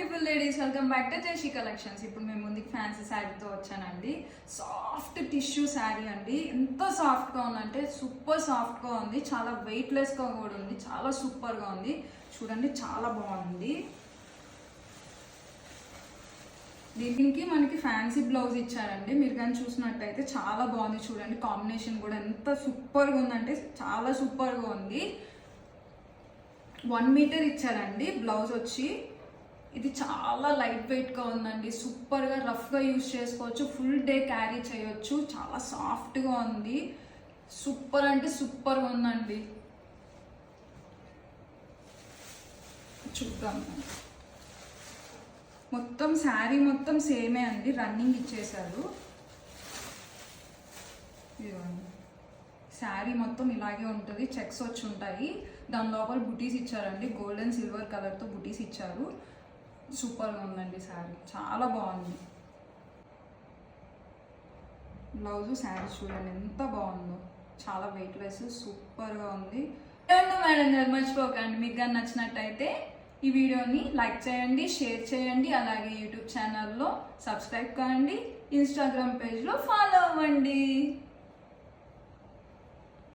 Beautiful ladies, welcome back to జేషీ collections. ఇప్పుడు మేము ముందుకు ఫ్యాన్సీ శారీతో వచ్చానండి. సాఫ్ట్ టిష్యూ శారీ అండి. ఎంత సాఫ్ట్గా ఉందంటే సూపర్ సాఫ్ట్గా ఉంది, చాలా వెయిట్లెస్గా కూడా ఉంది, చాలా సూపర్గా ఉంది. చూడండి చాలా బాగుంది. దీనికి మనకి ఫ్యాన్సీ బ్లౌజ్ ఇచ్చారండి. మీరు కానీ చూసినట్టయితే చాలా బాగుంది. చూడండి కాంబినేషన్ కూడా ఎంత సూపర్గా ఉందంటే చాలా సూపర్గా ఉంది. 1 మీటర్ ఇచ్చారండి బ్లౌజ్ వచ్చి. ఇది చాలా లైట్ వెయిట్గా ఉందండి, సూపర్గా రఫ్గా యూజ్ చేసుకోవచ్చు, ఫుల్ డే క్యారీ చేయొచ్చు. చాలా సాఫ్ట్గా ఉంది, సూపర్ అంటే సూపర్గా ఉందండి. చూద్దాం. మొత్తం శారీ మొత్తం సేమే అండి, రన్నింగ్ ఇచ్చేసారు. ఇదిగోండి శారీ మొత్తం ఇలాగే ఉంటుంది, చెక్స్ వచ్చి ఉంటాయి. దాని లోపల బుటీస్ ఇచ్చారండి, గోల్డ్ అండ్ సిల్వర్ కలర్తో బుటీస్ ఇచ్చారు. సూపర్గా ఉందండి శారీ, చాలా బాగుంది. బ్లౌజు శారీ చూడండి ఎంత బాగుందో, చాలా వెయిట్లెస్ సూపర్గా ఉంది. మేడం మర్చిపోకండి, మీకు కానీ నచ్చినట్టయితే ఈ వీడియోని లైక్ చేయండి, షేర్ చేయండి, అలాగే యూట్యూబ్ ఛానల్లో సబ్స్క్రైబ్ కాండి, ఇన్స్టాగ్రామ్ పేజ్లో ఫాలో అవ్వండి.